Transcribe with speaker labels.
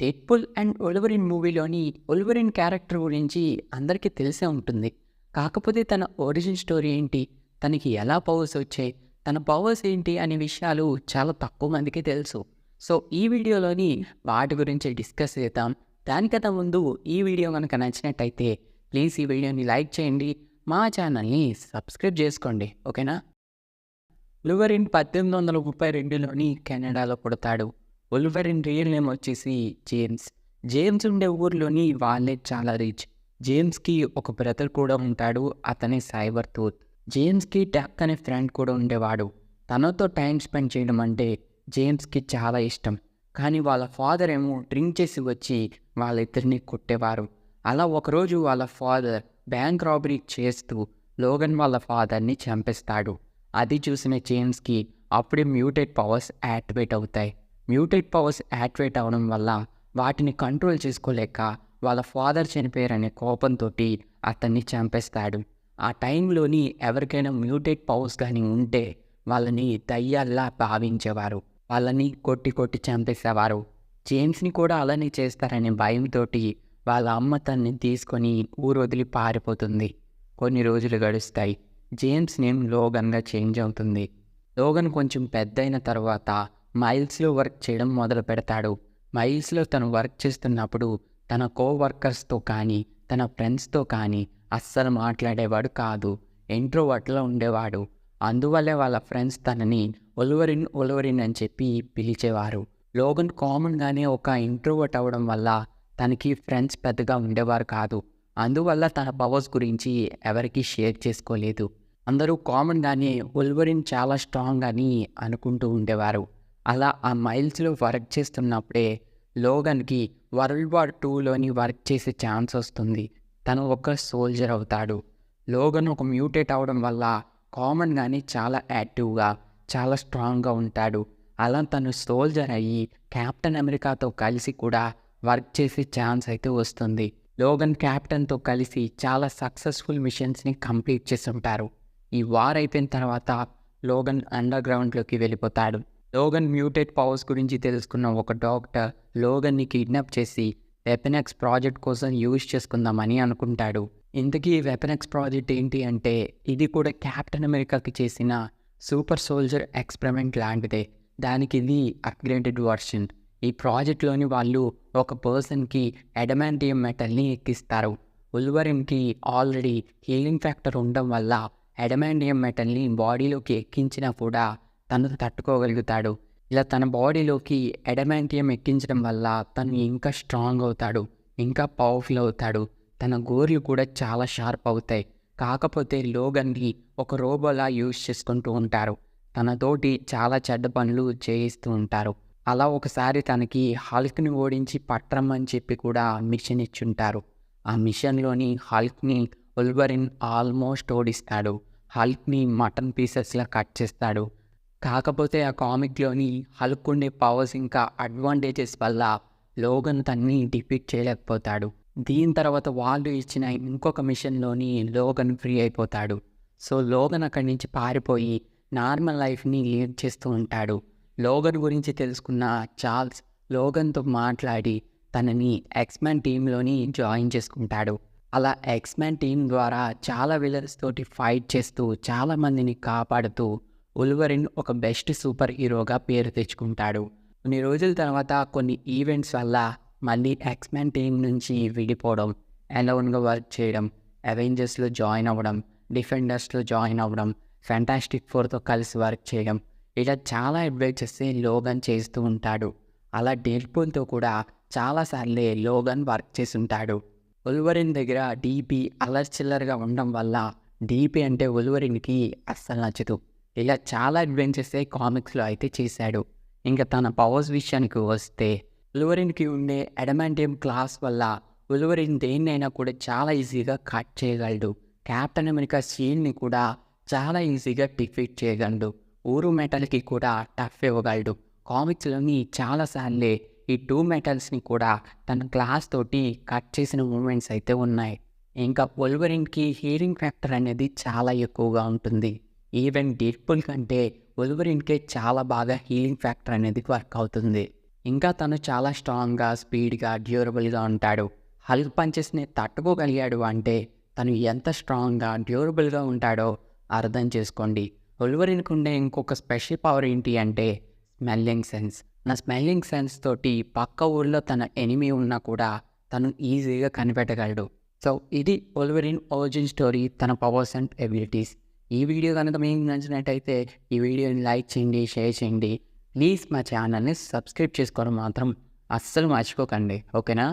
Speaker 1: 'Deadpool' and 'Wolverine' మూవీలోని 'Wolverine' character గురించి అందరికీ తెలిసే ఉంటుంది. కాకపోతే తన ఒరిజిన్ స్టోరీ ఏంటి? తనకి ఎలా పవర్స్ వచ్చాయి? తన పవర్స్ ఏంటి? అనే విషయాలు చాలా తక్కువ మందికి తెలుసు. సో, ఈ వీడియోలోని వాటి గురించి డిస్కస్ చేద్దాం. దానికన్నా ముందు ఈ వీడియో గనక నచ్చినట్టయితే ప్లీజ్ ఈ వీడియోని లైక్ చేయండి. మా ఛానల్‌ని సబ్స్క్రైబ్ చేసుకోండి. ఓకేనా? వొల్వరిన్ 1832లోని కెనడాలో పుడతాడు. వొల్వరిన్ రియల్ నేమ్ వచ్చేసి జేమ్స్. జేమ్స్ ఉండే ఊర్లోని వాళ్ళే చాలా రిచ్. జేమ్స్‌కి ఒక బ్రదర్ కూడా ఉంటాడు. అతనే సైబర్ టూత్. జేమ్స్‌కి డక్ అనే ఫ్రెండ్ కూడా ఉండేవాడు. తనతో టైం స్పెండ్ చేయడం అంటే జేమ్స్‌కి చాలా ఇష్టం. కానీ వాళ్ళ ఫాదర్ ఏమో డ్రింక్ చేసి వచ్చి వాళ్ళిద్దరిని కొట్టేవారు. అలా ఒకరోజు వాళ్ళ ఫాదర్ బ్యాంక్ రాబరీ చేస్తూ లోగన్ వాళ్ళ ఫాదర్‌ని చంపేస్తాడు. అది చూసిన జేమ్స్‌కి అప్పుడే మ్యూటెడ్ పవర్స్ యాక్టివేట్ అవుతాయి. మ్యూటెడ్ పవర్స్ యాక్టివేట్ అవ్వడం వల్ల వాటిని కంట్రోల్ చేసుకోలేక వాళ్ళ ఫాదర్ చనిపోయారనే కోపంతోటి అతన్ని చంపేస్తాడు. ఆ టైంలోని ఎవరికైనా మ్యూటెడ్ పవర్స్ కానీ ఉంటే వాళ్ళని దయ్యాల్లా భావించేవారు. వాళ్ళని కొట్టి కొట్టి చంపేసేవారు. జేమ్స్‌ని కూడా అలానే చేస్తారనే భయంతోటి వాళ్ళ అమ్మ తనని తీసుకొని ఊరు వదిలి పారిపోతుంది. కొన్ని రోజులు గడుస్తాయి. జేమ్స్ నేమ్ లోగన్‌గా చేంజ్ అవుతుంది. లోగన్ కొంచెం పెద్దయిన తర్వాత మైల్స్‌లో వర్క్ చేయడం మొదలు పెడతాడు. మైల్స్‌లో తను వర్క్ చేస్తున్నప్పుడు తన కోవర్కర్స్‌తో కానీ, తన ఫ్రెండ్స్‌తో కానీ అస్సలు మాట్లాడేవాడు కాదు. ఇంట్రోవర్ట్‌లా ఉండేవాడు. అందువల్లే వాళ్ళ ఫ్రెండ్స్ తనని వొల్వరిన్, వొల్వరిన్ అని చెప్పి పిలిచేవారు. లోగన్ కామన్‌గానే ఒక ఇంట్రోవర్ట్ అవ్వడం వల్ల తనకి ఫ్రెండ్స్ పెద్దగా ఉండేవారు కాదు. అందువల్ల తన పవర్స్ గురించి ఎవరికీ షేర్ చేసుకోలేదు. అందరూ కామన్‌గానే వొల్వరిన్ చాలా స్ట్రాంగ్ అని అనుకుంటూ ఉండేవారు. అలా ఆ మైల్స్‌లో వర్క్ చేస్తున్నప్పుడే లోగన్‌కి వరల్డ్ వార్ 2లోని వర్క్ చేసే ఛాన్స్ వస్తుంది. తను ఒక సోల్జర్ అవుతాడు. లోగన్ ఒక మ్యూటేట్ అవ్వడం వల్ల కామన్‌గానే చాలా యాక్టివ్‌గా, చాలా స్ట్రాంగ్‌గా ఉంటాడు. అలా తను సోల్జర్ అయ్యి కెప్టెన్ అమెరికాతో కలిసి కూడా వర్క్ చేసే ఛాన్స్ అయితే వస్తుంది. లోగన్ కెప్టెన్‌తో కలిసి చాలా సక్సెస్‌ఫుల్ మిషన్స్‌ని కంప్లీట్ చేసుంటారు. ఈ వార్ అయిపోయిన తర్వాత లోగన్ అండర్ గ్రౌండ్‌లోకి వెళ్ళిపోతాడు. లోగన్ మ్యూటెడ్ పవర్స్ గురించి తెలుసుకున్న ఒక డాక్టర్ లోగన్‌ని కిడ్నాప్ చేసి వెపన్ ఎక్స్ ప్రాజెక్ట్ కోసం యూజ్ చేసుకుందామని అనుకుంటాడు. ఇంతకీ ఈ వెపన్ ఎక్స్ ప్రాజెక్ట్ ఏంటి అంటే ఇది కూడా కెప్టెన్ అమెరికాకి చేసిన సూపర్ సోల్జర్ ఎక్స్పెరిమెంట్ లాంటిదే. దానికి ఇది అప్‌గ్రేడెడ్ వర్షన్. ఈ ప్రాజెక్ట్‌లోని వాళ్ళు ఒక పర్సన్‌కి అడమాంటియం మెటల్‌ని ఎక్కిస్తారు. వొల్వరిన్‌కి ఆల్రెడీ హీలింగ్ ఫ్యాక్టర్ ఉండడం వల్ల అడమాంటియం మెటల్‌ని బాడీలోకి ఎక్కించినా కూడా తను తట్టుకోగలుగుతాడు. ఇలా తన బాడీలోకి అడమాంటియం ఎక్కించడం వల్ల తను ఇంకా స్ట్రాంగ్ అవుతాడు. ఇంకా పవర్ఫుల్ అవుతాడు. తన గోర్లు కూడా చాలా షార్ప్ అవుతాయి. కాకపోతే లోగన్‌ని ఒక రోబోలా యూజ్ చేసుకుంటూ ఉంటారు. తనతోటి చాలా చెడ్డ పనులు చేయిస్తూ ఉంటారు. అలా ఒకసారి తనకి హల్క్‌ని ఓడించి పట్టరమ్మని చెప్పి కూడా మిషన్ ఇచ్చుంటారు. ఆ మిషన్‌లోని హల్క్‌ని వొల్వరిన్ ఆల్మోస్ట్ ఓడిస్తాడు. హల్క్‌ని మటన్ పీసెస్‌లా కట్ చేస్తాడు. కాకపోతే ఆ కామిక్‌లోని హల్క్ ఉండే పవర్స్ ఇంకా అడ్వాంటేజెస్ వల్ల లోగన్ తనని డిఫీట్ చేయలేకపోతాడు. దీని తర్వాత వాళ్ళు ఇచ్చిన ఇంకొక మిషన్‌లోని లోగన్ ఫ్రీ అయిపోతాడు. సో, లోగన్ అక్కడి నుంచి పారిపోయి నార్మల్ లైఫ్‌ని లీడ్ చేస్తూ ఉంటాడు. లోగన్ గురించి తెలుసుకున్న చార్ల్స్ లోగన్‌తో మాట్లాడి తనని ఎక్స్‌మెన్ టీమ్‌లోని జాయిన్ చేసుకుంటాడు. అలా ఎక్స్‌మెన్ టీమ్ ద్వారా చాలా విలన్స్ తోటి ఫైట్ చేస్తూ చాలా మందిని కాపాడుతూ వొల్వరిన్ ఒక బెస్ట్ సూపర్ హీరోగా పేరు తెచ్చుకుంటాడు. కొన్ని రోజుల తర్వాత కొన్ని ఈవెంట్స్ వల్ల మళ్ళీ ఎక్స్‌మెన్ టీమ్ నుంచి విడిపోవడం, అలోన్‌గా వర్క్ చేయడం, అవెంజర్స్‌లో జాయిన్ అవ్వడం, డిఫెండర్స్‌లో జాయిన్ అవ్వడం, ఫెంటాస్టిక్ ఫోర్‌తో కలిసి వర్క్ చేయడం, ఇలా చాలా అడ్వెంచర్స్ లోగన్ చేస్తూ ఉంటాడు. అలా డెడ్‌పూల్‌తో కూడా చాలా సార్లే లోగన్ వర్క్ చేసుంటాడు. వొల్వరిన్ దగ్గర డీపీ అల్లరిచిల్లరగా ఉండడం వల్ల డీపీ అంటే వొల్వరిన్‌కి అస్సలు నచ్చదు. ఇలా చాలా అడ్వెంచర్సే కామిక్స్‌లో అయితే చేశాడు. ఇంకా తన పవర్స్ విషయానికి వస్తే వొల్వరిన్‌కి ఉండే అడమాంటియం క్లాస్ వల్ల వొల్వరిన్ దేన్నైనా కూడా చాలా ఈజీగా కట్ చేయగలడు. కెప్టెన్ అమెరికా షీల్డ్‌ని కూడా చాలా ఈజీగా డిఫీట్ చేయగలడు. ఊరు మెటల్‌కి కూడా టఫ్ ఇవ్వగలడు. కామిక్స్‌లోని చాలా సార్లే ఈ 2 మెటల్స్‌ని కూడా తన క్లాస్ తోటి కట్ చేసిన మూమెంట్స్ అయితే ఉన్నాయి. ఇంకా వొల్వరిన్‌కి హీలింగ్ ఫ్యాక్టర్ అనేది చాలా ఎక్కువగా ఉంటుంది. ఈవెన్ డెడ్‌పూల్ కంటే వొల్వరిన్‌కే చాలా బాగా హీలింగ్ ఫ్యాక్టర్ అనేది వర్క్ అవుతుంది. ఇంకా తను చాలా స్ట్రాంగ్గా, స్పీడ్గా, డ్యూరబుల్గా ఉంటాడు. హల్క్ పంచెస్ని తట్టుకోగలిగాడు అంటే తను ఎంత స్ట్రాంగ్గా, డ్యూరబుల్గా ఉంటాడో అర్థం చేసుకోండి. వొల్వరిన్‌కి ఉండే ఇంకొక స్పెషల్ పవర్ ఏంటి అంటే స్మెల్లింగ్ సెన్స్. నా స్మెల్లింగ్ సెన్స్ తోటి పక్క ఊర్లో తన ఎనిమీ ఉన్నా కూడా తను ఈజీగా కనిపెట్టగలడు. సో ఇది వొల్వరిన్ ఒరిజిన్ స్టోరీ, తన పవర్స్ అండ్ ఎబిలిటీస్. ఈ వీడియో కనుక మీకు నచ్చినట్టయితే ఈ వీడియోని లైక్ చేయండి, షేర్ చేయండి. ప్లీజ్ మా ఛానల్ని సబ్స్క్రైబ్ చేసుకోవడం మాత్రం అస్సలు మర్చిపోకండి. ఓకేనా?